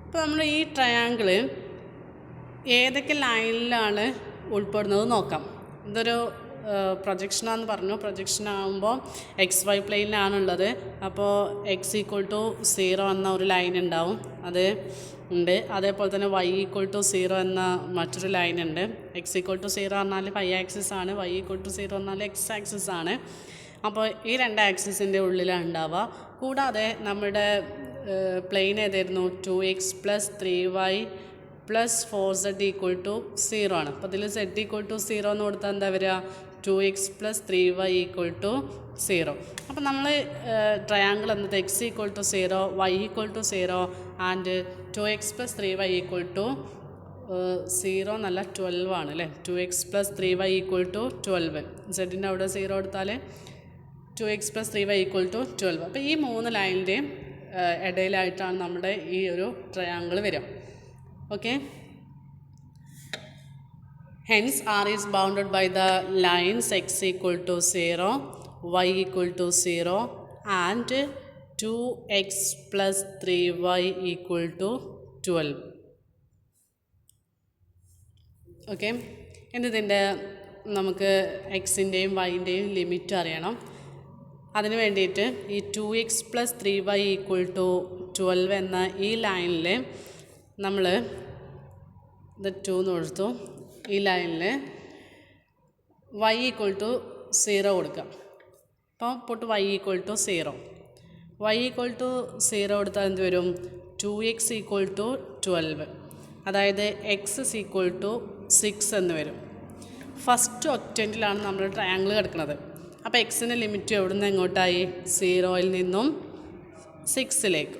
അപ്പോൾ നമ്മൾ ഈ ട്രയാങ്കിൾ ഏതൊക്കെ ലൈനിലാണ് ഉൾപ്പെടുന്നത് നോക്കാം. ഇതൊരു പ്രൊജക്ഷനാണെന്ന് പറഞ്ഞു. പ്രൊജക്ഷൻ ആകുമ്പോൾ XY പ്ലെയിനിലാണുള്ളത്. അപ്പോൾ x=0 എന്ന ഒരു ലൈൻ ഉണ്ടാവും, അത് ഉണ്ട്. അതേപോലെ തന്നെ y=0 എന്ന മറ്റൊരു ലൈൻ ഉണ്ട്. x=0 പറഞ്ഞാൽ y ആക്സിസ് ആണ്, y=0 പറഞ്ഞാൽ x ആക്സിസ് ആണ്. അപ്പോൾ ഈ രണ്ട് ആക്സിസിൻ്റെ ഉള്ളിലാണ് ഉണ്ടാവുക. കൂടാതെ നമ്മുടെ പ്ലെയിൻ ഏതായിരുന്നു? 2x + 3y + 4z = 0 ആണ്. അപ്പോൾ ഇതിൽ z=0 എന്ന് കൊടുത്താൽ എന്താ വരിക? 2x + 3y = 0. അപ്പോൾ നമ്മൾ ട്രയാങ്കിൾ എന്നത് x=0, y=0 and 2x + 3y = 0 എന്നല്ല 12 ആണ് അല്ലേ. 2x + 3y = 12. സെഡിൻ്റെ അവിടെ 0 കൊടുത്താൽ 2x + 3y = 12. അപ്പോൾ ഈ മൂന്ന് ലൈനിൻ്റെയും ഇടയിലായിട്ടാണ് നമ്മുടെ ഈ ഒരു ട്രയാങ്കിൾ വരിക. Okay. Hence R is bounded by the lines x=0, y=0 and 2x + 3y = 12. Okay. ഇതിൻ്റെ നമുക്ക് എക്സിൻ്റെയും വൈൻ്റെയും ലിമിറ്റ് അറിയണം. അതിന് വേണ്ടിയിട്ട് ഈ 2x + 3y = 12 എന്ന ഈ ലൈനിൽ നമ്മൾ ഇത് 2 എന്ന് കൊടുത്തു. ഈ ലൈനിൽ y=0 കൊടുക്കാം. അപ്പോൾ പുട്ട് y=0. y=0 കൊടുത്താൽ എന്ത് വരും? 2x = 12, അതായത് x = 6 എന്ന് വരും. ഫസ്റ്റ് ഒക്ടൻറ്റിലാണ് നമ്മൾ ട്രയാങ്കിൾ കിടക്കുന്നത്. അപ്പോൾ എക്സിൻ്റെ ലിമിറ്റ് എവിടെ നിന്ന് എങ്ങോട്ടായി? 0ൽ നിന്നും 6ലേക്ക്.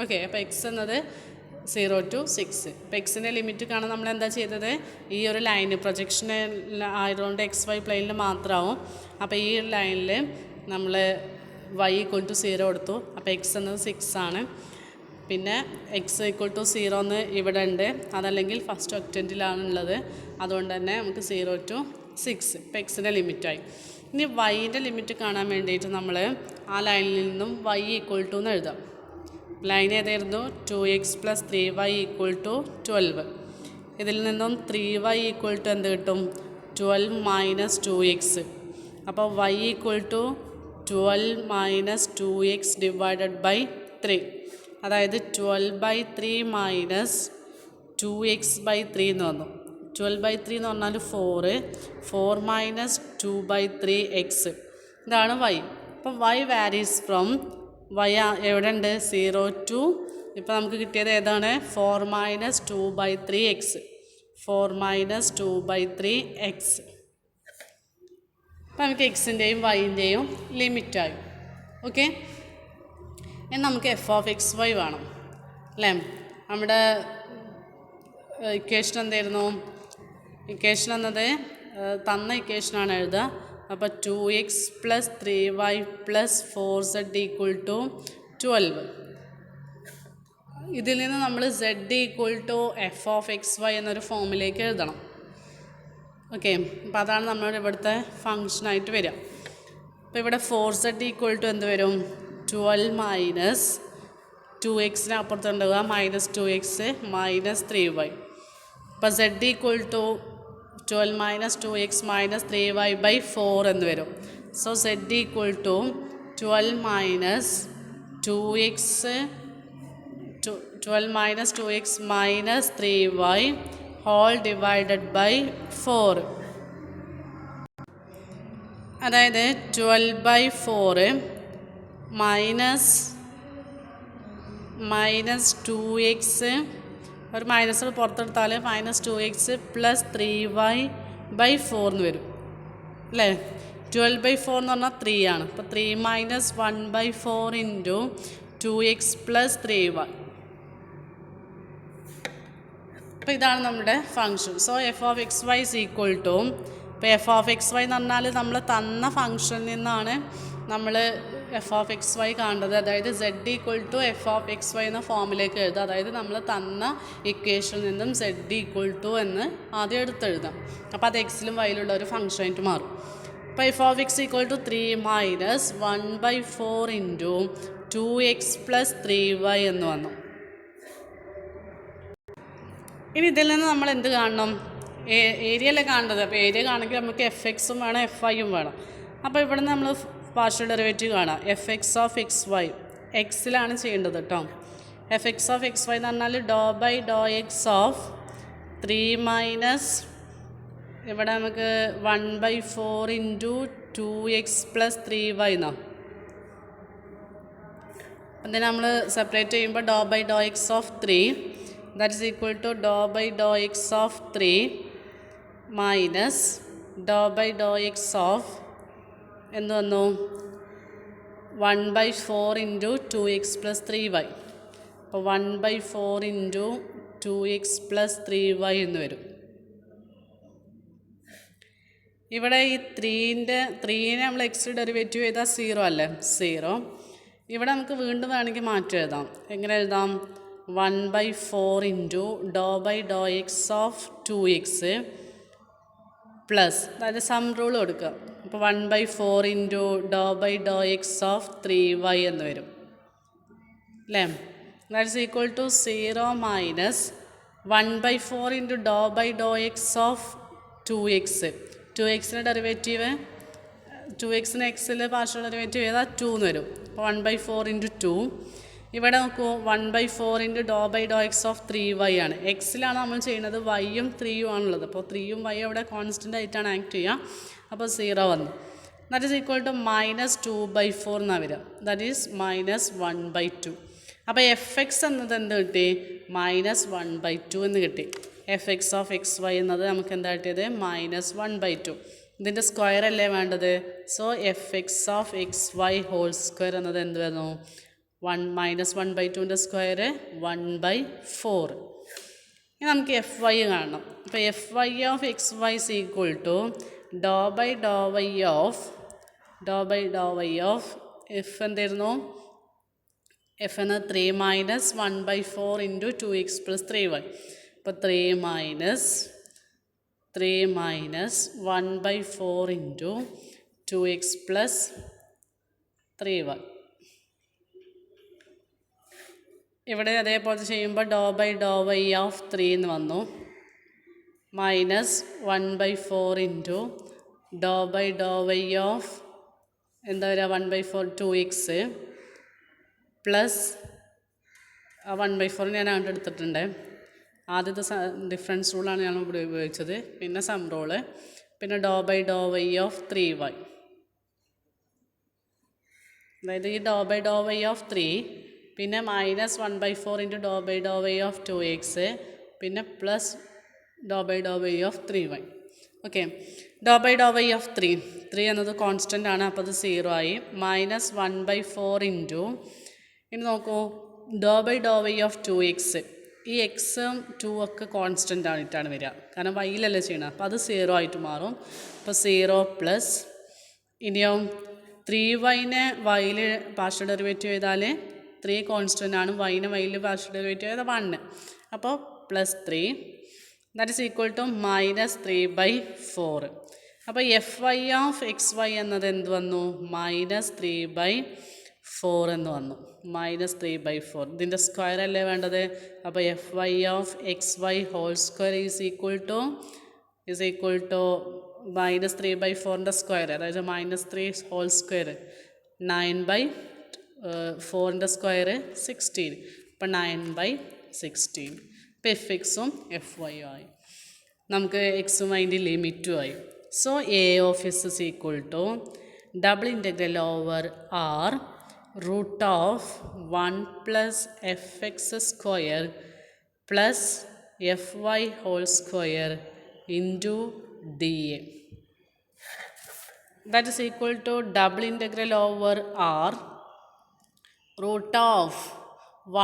ഓക്കെ. അപ്പോൾ എക്സ് എന്നത് 0 to 6. ഇപ്പോൾ എക്സിൻ്റെ ലിമിറ്റ് കാണാൻ നമ്മൾ എന്താ ചെയ്തത്? ഈ ഒരു ലൈന് പ്രൊജക്ഷൻ ആയതുകൊണ്ട് XY പ്ലെയിനിൽ മാത്രമാവും. അപ്പോൾ ഈ ലൈനിൽ നമ്മൾ y=0 കൊടുത്തു. അപ്പോൾ എക്സ് എന്നത് 6 ആണ്. പിന്നെ x=0 എന്ന് ഇവിടെ ഉണ്ട്, അതല്ലെങ്കിൽ ഫസ്റ്റ് ഒക്ടൻറ്റിലാണുള്ളത്. അതുകൊണ്ട് തന്നെ നമുക്ക് 0 to 6 ഇപ്പോൾ എക്സിൻ്റെ ലിമിറ്റായി. ഇനി വൈൻ്റെ ലിമിറ്റ് കാണാൻ വേണ്ടിയിട്ട് നമ്മൾ ആ ലൈനിൽ നിന്നും y= എന്ന് എഴുതാം. ലൈൻ ഏതായിരുന്നു? 2x + 3y = 12. ഇതിൽ നിന്നും 3y = എന്ത് കിട്ടും? 12 - 2x. അപ്പോൾ y = 12 - 2x / 3. അതായത് 12/3 - 2x/3 എന്ന് വന്നു. 12/3 എന്ന് പറഞ്ഞാൽ 4. 4 - 2/3x. ഇതാണ് y. അപ്പോൾ y വാരീസ് ഫ്രം y എവിടെ ഉണ്ട്? 0 to, ഇപ്പോൾ നമുക്ക് കിട്ടിയത് ഏതാണ്? 4 - 2/3x. 4 - 2/3x. അപ്പോൾ നമുക്ക് എക്സിൻ്റെയും വൈൻ്റെയും ലിമിറ്റായി. ഓക്കെ. ഇനി നമുക്ക് f(x, y) വേണം അല്ലേ. നമ്മുടെ ഇക്വേഷൻ എന്തായിരുന്നു? ഇക്വേഷൻ എന്നത് തന്ന ഇക്വേഷനാണ് എഴുതുക. അപ്പോൾ 2x + 3y + 4z = 12. ഇതിൽ നിന്ന് നമ്മൾ z f(x, y) എന്നൊരു ഫോമിലേക്ക് എഴുതണം. ഓക്കെ. അപ്പോൾ അതാണ് നമ്മുടെ ഇവിടുത്തെ ഫങ്ഷനായിട്ട് വരിക. അപ്പോൾ ഇവിടെ 4z = എന്ത് വരും? 12 - 2x അപ്പുറത്തുണ്ടാവുക -2x - 3y. അപ്പോൾ z = 12 - 2x - 3y/4 എന്ന് വരും. So z = 12 - 2x - 3y whole divided by 4. അതായത് 12/4 -2x, ഒരു മൈനസ് പുറത്തെടുത്താൽ -2x + 3y/4 എന്ന് വരും അല്ലേ. 12/4 എന്ന് പറഞ്ഞാൽ 3 ആണ്. അപ്പോൾ 3 - 1/4 × 2x + 3y. അപ്പോൾ ഇതാണ് നമ്മുടെ ഫങ്ഷൻ. സോ f(x, y) = ഇപ്പോൾ f(x, y) എന്ന് പറഞ്ഞാൽ നമ്മൾ തന്ന ഫങ്ഷനിൽ നിന്നാണ് നമ്മൾ f(x, y) കാണേണ്ടത്. അതായത് z = f(x, y) എന്ന ഫോമിലേക്ക് എഴുതുക. അതായത് നമ്മൾ തന്ന ഇക്വേഷനിൽ നിന്നും z = എന്ന് ആദ്യം എടുത്തെഴുതാം. അപ്പോൾ അത് എക്സിലും വൈയിലുള്ള ഒരു ഫങ്ഷനായിട്ട് മാറും. അപ്പോൾ f(x, 3 - 1/4 × 2x + 3y എന്ന് വന്നു. ഇനി ഇതിൽ നിന്ന് നമ്മൾ എന്ത് കാണണം? ഏരിയയല്ലേ കാണേണ്ടത്. അപ്പോൾ ഏരിയ കാണണമെങ്കിൽ നമുക്ക് എഫ് എക്സും വേണം എഫ് ഐയും വേണം. അപ്പോൾ ഇവിടെ നമ്മൾ പാർഷ്യൽ ഡെറിവേറ്റീവ് കാണാം. F X of X Y എക്സിലാണ് ചെയ്യേണ്ടത് കേട്ടോ. F X of X Y എന്ന് പറഞ്ഞാൽ do by Dr X of 3 minus ഇവിടെ നമുക്ക് 1/4 ഇൻറ്റു 2x പ്ലസ് 3y എന്നാണ്. അതിന് നമ്മൾ സെപ്പറേറ്റ് ചെയ്യുമ്പോൾ ഡോ by Dr X of 3 that is equal to do by Dr X of 3 minus do by Dr X of എന്ത് വന്നു 1/4 ഇൻറ്റു 2x പ്ലസ് 3y. അപ്പോൾ 1/4 into 2x plus 3y എന്ന് വരും. ഇവിടെ ഈ 3നെ നമ്മൾ എക്സ് ഡെറിവേറ്റീവ് ചെയ്താൽ 0 അല്ലേ, 0. ഇവിടെ നമുക്ക് വീണ്ടും വേണമെങ്കിൽ മാറ്റി എഴുതാം. എങ്ങനെ എഴുതാം? 1/4 into Dr by Dr X of 2x plus അതായത് സം റൂൾ കൊടുക്കുക. അപ്പോൾ 1/4 into Dr by Dr X of 3y എന്ന് വരും അല്ലേ. That is equal to 0 minus 1/4 into Dr by Dr X of 2x. 2xന് ഡെറിവേറ്റീവ് 2xന് എക്സിൽ പാർഷ്യൽ ഡെറിവേറ്റീവ് ചെയ്താൽ 2 എന്ന് വരും. അപ്പോൾ 1/4 ഇൻറ്റു 2. ഇവിടെ നോക്കൂ 1/4 into Dr by Dr X of 3y ആണ്. എക്സിലാണ് നമ്മൾ ചെയ്യുന്നത്, വൈയും 3യും ആണുള്ളത്. അപ്പോൾ 3യും വൈയും അവിടെ കോൺസ്റ്റൻ്റ് ആയിട്ടാണ് ആക്ട് ചെയ്യുക. അപ്പോൾ 0 വന്നു. That is equal to minus 2/4 എന്നാണ് വരിക. That is minus 1/2. അപ്പോൾ എഫ് എക്സ് എന്നത് എന്ത് കിട്ടി? മൈനസ് 1/2 എന്ന് കിട്ടി. F X of X y എന്നത് നമുക്ക് എന്താ കിട്ടിയത്? മൈനസ് 1/2. ഇതിൻ്റെ സ്ക്വയർ അല്ലേ വേണ്ടത്. So F X of X Y whole square എന്നത് എന്ത് വരുന്നു? മൈനസ് 1/2ൻ്റെ സ്ക്വയർ 1/4. ഇനി നമുക്ക് എഫ് വൈ കാണണം. അപ്പോൾ F Y of X Y is equal to do by Dr Y of F എന്തായിരുന്നു? എഫ് എന്നത് 3 minus 1/4 into 2x plus 3y. അപ്പോൾ 3 minus 1/4 into 2x plus 3y. ഇവിടെ അതേപോലെ ചെയ്യുമ്പോൾ ഡോ ബൈ ഡോ വൈ ഓഫ് 3 എന്ന് വന്നു. Minus 1/4 into Dr by Dr Y of എന്താ വരിക? 1/4 2x പ്ലസ് 1/4 ഞാൻ അങ്ങോട്ട് എടുത്തിട്ടുണ്ട്. ആദ്യത്തെ ഡിഫറൻസ് റൂളാണ് ഞാൻ ഇവിടെ ഉപയോഗിച്ചത്. പിന്നെ സം റൂള്, പിന്നെ do by Dr Y of 3y. അതായത് ഈ do by Dr Y of 3 പിന്നെ minus 1/4 into Dr by Dr Y of 2x പിന്നെ plus do by Dr Y of 3y. Okay, do by Dr Y of 3 എന്നത് constant ആണ്. അപ്പോൾ അത് 0 ആയി. Minus 1/4 into ഇനി നോക്കൂ do by Dr Y of 2x. ഈ എക്സും 2 ഒക്കെ കോൺസ്റ്റൻ്റ് ആയിട്ടാണ് വരിക, കാരണം വൈയിലല്ലേ ചെയ്യണം. അപ്പോൾ അത് 0 ആയിട്ട് മാറും. അപ്പോൾ 0 പ്ലസ് ഇനിയോ 3yനെ വൈയിൽ പാർഷ്യൽ ഡെറിവേറ്റീവ് ചെയ്താൽ 3 കോൺസ്റ്റൻ്റ് ആണ്. വൈനെ വൈയിൽ പാർഷ്യൽ ഡെറിവേറ്റീവ് ചെയ്താൽ 1. അപ്പോൾ plus 3 that is equal to minus 3/4. അപ്പോൾ F Y of X y എന്നത് എന്ത് വന്നു? മൈനസ് 3/4 എന്ന് വന്നു. മൈനസ് 3/4. ഇതിൻ്റെ സ്ക്വയർ അല്ലേ വേണ്ടത്. അപ്പോൾ F Y of X Y whole square is equal to minus 3/4ൻ്റെ സ്ക്വയർ, അതായത് മൈനസ് 3 ഹോൾ സ്ക്വയർ 9/4ൻ്റെ സ്ക്വയർ 16. അപ്പോൾ 9/16. ഇപ്പോൾ എഫ് എക്സും എഫ് വൈയും ആയി. നമുക്ക് എക്സും അതിൻ്റെ ലിമിറ്റും ആയി. So A of S is equal to double integral over R root of 1 plus F X square plus F Y whole square into D A. That is equal to double integral over R root of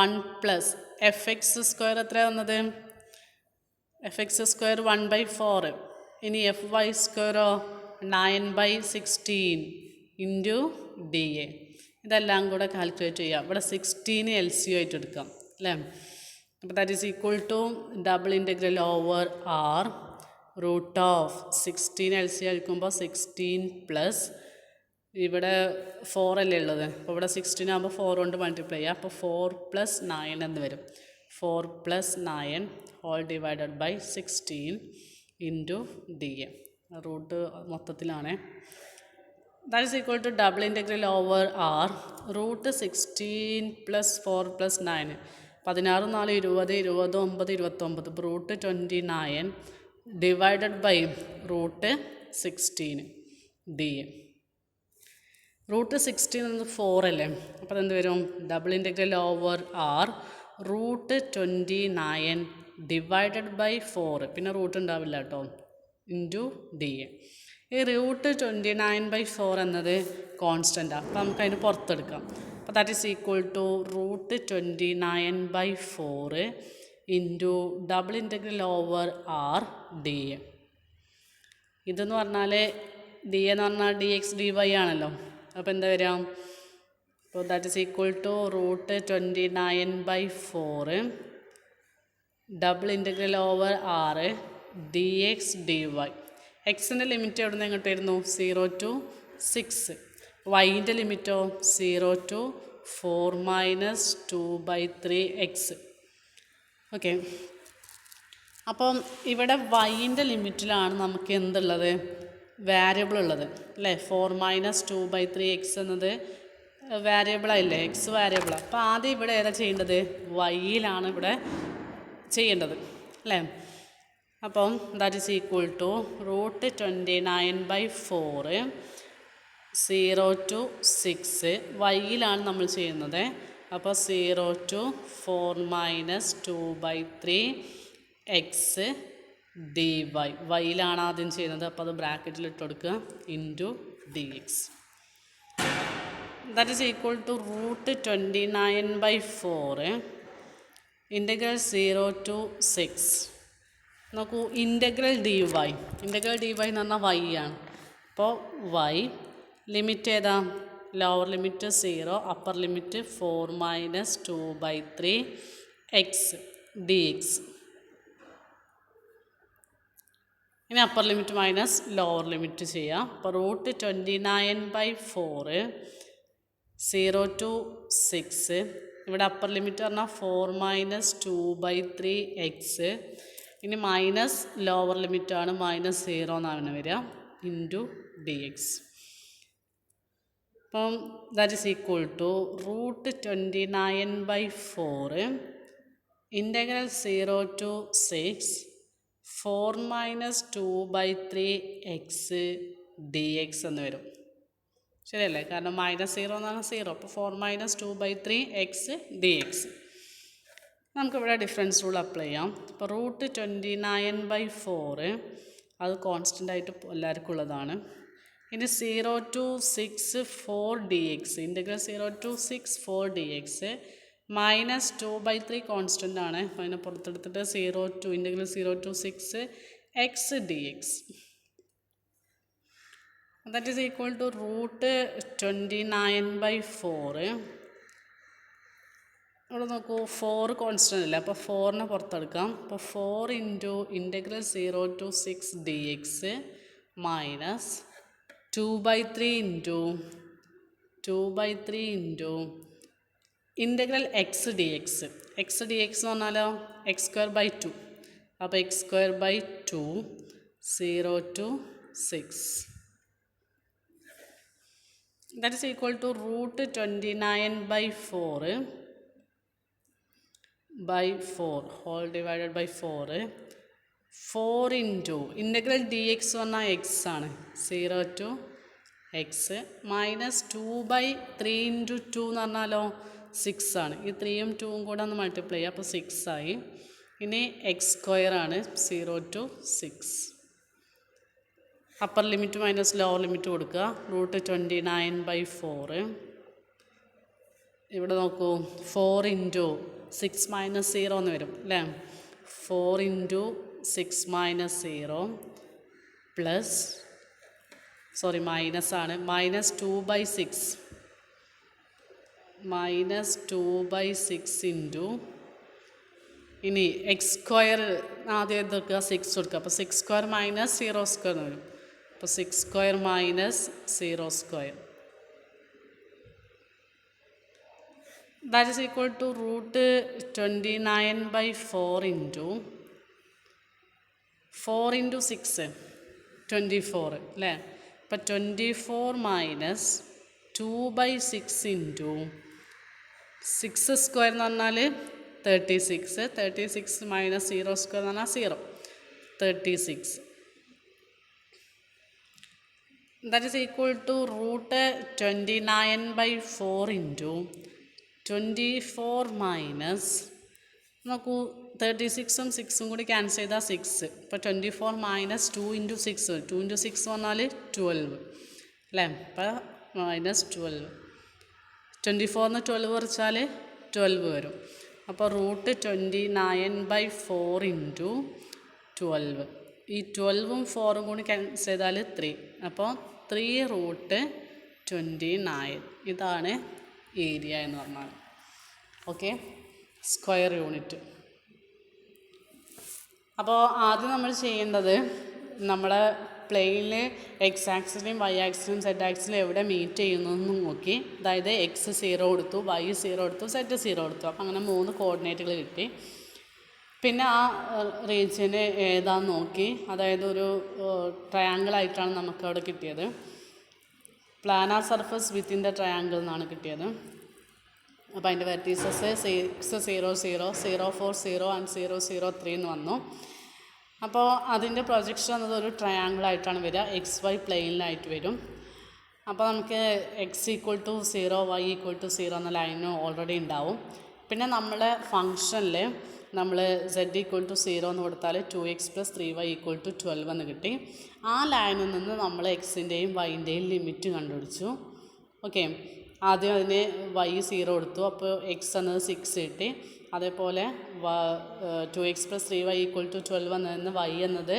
1 plus F X square എത്ര വന്നത്? F X square 1/4. ഇനി F Y സ്ക്വയറോ 9/16 into D A. ഇതെല്ലാം കൂടെ calculate ചെയ്യാം. ഇവിടെ 16 LCU ആയിട്ട് എടുക്കാം അല്ലേ. അപ്പോൾ that is equal to double integral over R root of 16 LCU എടുക്കുമ്പോൾ 16 പ്ലസ് ഇവിടെ 4 അല്ലേ ഉള്ളത്. അപ്പോൾ ഇവിടെ 16 ആകുമ്പോൾ 4 കൊണ്ട് മൾട്ടിപ്ലൈ ചെയ്യുക. അപ്പോൾ 4 + 9 എന്ന് വരും. 4 plus 9 all divided by 16 into dA. Root മൊത്തത്തിലാണ്. That is equal to double integral over r root 16 plus 4 plus 9. 16 4 20 29 29 root 29 divided by root 16 d. Root 16 എന്നത് 4 അല്ലേ, അപ്പോൾ അതെന്ത് വരും? Double integral over R root 29 divided by 4, പിന്നെ root ഉണ്ടാവില്ല കേട്ടോ, into D. ഈ റൂട്ട് 29/4 എന്നത് കോൺസ്റ്റൻ്റാണ്, അപ്പോൾ നമുക്ക് അതിന് പുറത്തെടുക്കാം. അപ്പോൾ that is equal to root 29/4 into double integral over r d a. ഇതെന്ന് പറഞ്ഞാൽ ഡി എന്ന് പറഞ്ഞാൽ ഡി എക്സ് ഡി വൈ ആണല്ലോ, അപ്പോൾ എന്താ വരിക? അപ്പോൾ that is equal to root 29/4 double integral over r d x d y. എക്സിൻ്റെ ലിമിറ്റ് എവിടെ നിന്ന് എങ്ങോട്ട് വരുന്നു? 0 to 6. വൈൻ്റെ ലിമിറ്റോ 0 to 4 - 2/3 എക്സ്. ഓക്കെ, അപ്പം ഇവിടെ വൈൻ്റെ ലിമിറ്റിലാണ് നമുക്ക് എന്തുള്ളത്? വാരിയബിൾ ഉള്ളത് അല്ലേ. 4 - 2/3 എക്സ് എന്നത് വാരിയബിളായില്ലേ, എക്സ് വാരിയബിളാണ്. അപ്പോൾ ആദ്യം ഇവിടെ ഏതാ ചെയ്യേണ്ടത്? വൈയിലാണ് ഇവിടെ ചെയ്യേണ്ടത് അല്ലേ. അപ്പം that is equal to root 29/4 0 to 6 വൈയിലാണ് നമ്മൾ ചെയ്യുന്നത്. അപ്പോൾ 0 to 4 - 2/3 എക്സ് ഡി വൈ. വൈയിലാണ് ആദ്യം ചെയ്യുന്നത്, അപ്പോൾ അത് ബ്രാക്കറ്റിൽ ഇട്ട് കൊടുക്കുക, into d x. That is equal to root 29/4 integral 0 to 6. നോക്കൂ, integral d y. Integral d y എന്ന് പറഞ്ഞാൽ വൈ ആണ്. അപ്പോൾ വൈ ലിമിറ്റ് ഏതാ? Lower limit 0, upper limit 4 - 2/3 x d X. ഇനി upper limit minus lower limit ചെയ്യാം. അപ്പോൾ root 29/4 0 to 6. ഇവിടെ അപ്പർ ലിമിറ്റ് പറഞ്ഞാൽ 4 - 2/3 എക്സ്. ഇനി മൈനസ് ലോവർ ലിമിറ്റാണ്, -0 എന്നാണ് വരിക, ഇൻറ്റു ഡി എക്സ്. അപ്പം that is equal to root 29/4 integral 0 to 6 4 - 2/3 x d x എന്ന് വരും. ശരിയല്ലേ? കാരണം -0 എന്നാണ് 0, അപ്പോൾ 4 - 2/3 എക്സ് ഡി എക്സ്. നമുക്കിവിടെ ഡിഫറൻസ് റൂൾ അപ്ലൈ ചെയ്യാം. ഇപ്പോൾ റൂട്ട് 29/4 അത് കോൺസ്റ്റൻ്റ് ആയിട്ട് എല്ലാവർക്കും ഉള്ളതാണ്. ഇനി 0 to 6 4 d x, integral 0 to 6 4 d x -2/3 constant ആണ്. അപ്പോൾ അതിനെ പുറത്തെടുത്തിട്ട് 0 to integral 0 to 6 x d x. That is equal to root 29/4. ഇവിടെ നോക്കൂ, 4 കോൺസ്റ്റൻ്റ് അല്ലേ, അപ്പോൾ 4നെ പുറത്തെടുക്കാം. അപ്പോൾ 4 into integral 0 to 6 d x minus 2/3 into integral x d x. X d x എന്ന് പറഞ്ഞാലോ x²/2. അപ്പോൾ x²/2 0 to 6. That is equal to root 29/4 whole divided by 4 into integral d x പറഞ്ഞാൽ എക്സ് ആണ്, 0 to X minus 2/3 into 2 എന്ന് പറഞ്ഞാലോ 6 ആണ്. ഈ 3യും 2യും കൂടെ ഒന്ന് മൾട്ടിപ്ലൈ ചെയ്യുക, അപ്പോൾ 6 ആയി. ഇനി x² ആണ്, 0 to 6. Upper limit minus lower limit കൊടുക്കുക. റൂട്ട് 29/4 ഇവിടെ നോക്കൂ, 4 ഇൻറ്റു 6 - 0 എന്ന് വരും അല്ലേ. 4 ഇൻറ്റു 6 - 0 പ്ലസ് മൈനസ് ആണ്, -2/6 ഇൻറ്റു ഇനി x² ആദ്യം എടുക്കുക, 6 കൊടുക്കുക. അപ്പോൾ 6² - 0² എന്ന് വരും. അപ്പോൾ 6² - 0². That is equal to root 29/4 into 4 into 6 24 അല്ലേ. അപ്പം 24 മൈനസ് 2/6 ഇൻറ്റു 6 സ്ക്വയർ എന്ന് പറഞ്ഞാൽ 36. 36 മൈനസ് 0 സ്ക്വയർ എന്ന് പറഞ്ഞാൽ 0. 36. That is equal to root 29/4 into 24 minus നോക്കൂ 36ഉം 6ഉം കൂടി ക്യാൻസൽ ചെയ്താൽ 6. ഇപ്പോൾ 24 മൈനസ് 2 ഇൻറ്റു 6. 2 ഇൻറ്റു 6 പറഞ്ഞാൽ 12 അല്ലേ. അപ്പോൾ മൈനസ് 12. 24 12 കുറച്ചാൽ 12 വരും. അപ്പോൾ റൂട്ട് 29/4 ഇൻറ്റു 12. ഈ 12ഉം 4ഉം കൂടി ക്യാൻസൽ ചെയ്താൽ 3. അപ്പോൾ 3 റൂട്ട് 29. ഇതാണ് ഏരിയ എന്ന് പറഞ്ഞാൽ. Okay, square unit. അപ്പോൾ ആദ്യം നമ്മൾ ചെയ്യേണ്ടത് നമ്മുടെ പ്ലെയിനിൽ എക്സ് ആക്സിലും വൈ ആക്സിലും സെഡ് ആക്സിലും എവിടെ മീറ്റ് ചെയ്യുന്നതെന്ന് നോക്കി. അതായത് എക്സ് 0 കൊടുത്തു, വൈ 0 കൊടുത്തു, സെഡ് 0 കൊടുത്തു. അപ്പോൾ അങ്ങനെ 3 കോർഡിനേറ്റുകൾ കിട്ടി. പിന്നെ ആ റീജിയന് ഏതാന്ന് നോക്കി. അതായത് ഒരു ട്രയാങ്കിളായിട്ടാണ് നമുക്ക് അവിടെ കിട്ടിയത്. Planar surface within the triangle എന്നാണ് കിട്ടിയത്. അപ്പോൾ അതിൻ്റെ വെർട്ടീസസ് 6 0 0 0 4 0 ആൻഡ് 0 0 3 എന്ന് വന്നു. അപ്പോൾ അതിൻ്റെ പ്രൊജക്ഷൻ എന്നത് ഒരു ട്രയാങ്കിളായിട്ടാണ് വരിക. എക്സ് വൈ പ്ലെയിനിലായിട്ട് വരും. അപ്പോൾ നമുക്ക് x equal to 0 y equal to 0 എന്ന ലൈന് ഓൾറെഡി ഉണ്ടാവും. പിന്നെ നമ്മളെ ഫങ്ഷനിൽ നമ്മൾ സെഡ് ഈക്വൽ ടു 0 എന്ന് കൊടുത്താൽ 2x + 3y ഈക്വൽ ടു 12 എന്ന് കിട്ടി. ആ ലൈനിൽ നിന്ന് നമ്മൾ എക്സിൻ്റെയും വൈൻ്റെയും ലിമിറ്റ് കണ്ടുപിടിച്ചു. ഓക്കെ, ആദ്യം അതിന് y 0 കൊടുത്തു. അപ്പോൾ എക്സ് എന്നത് 6 കിട്ടി. അതേപോലെ 2x + 3y ഈക്വൽ ടു 12 എന്നതിന് y എന്നത്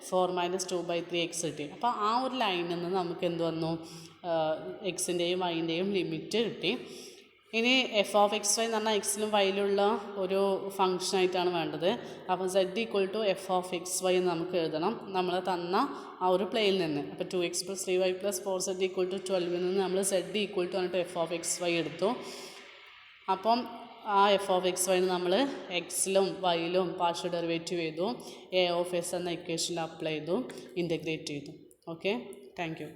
4 - 2/3x കിട്ടി. അപ്പോൾ ആ ഒരു ലൈനിൽ നിന്ന് നമുക്ക് എന്ത് വന്നു, എക്സിൻ്റെയും വൈൻ്റെയും ലിമിറ്റ് കിട്ടി. ഇനി f(x, y) എന്ന് പറഞ്ഞാൽ എക്സിലും വൈയിലുള്ള ഒരു ഫങ്ഷനായിട്ടാണ് വേണ്ടത്. അപ്പോൾ z equal to f(x, y) എന്ന് നമുക്ക് എഴുതണം, നമ്മൾ തന്ന ആ ഒരു പ്ലെയിനിൽ നിന്ന്. അപ്പോൾ 2x + 3y + 4z equal to 12 നിന്ന് നമ്മൾ z ഈക്വൽ ടു പറഞ്ഞിട്ട് f(x, y) എടുത്തു. അപ്പം ആ f(x, y) നമ്മൾ എക്സിലും വൈയിലും പാർഷ്യൽ ഡെറിവേറ്റീവ് ചെയ്തു. a(s) എന്ന ഇക്വേഷനിൽ അപ്ലൈ ചെയ്തു, ഇൻ്റഗ്രേറ്റ് ചെയ്തു. Okay, thank you.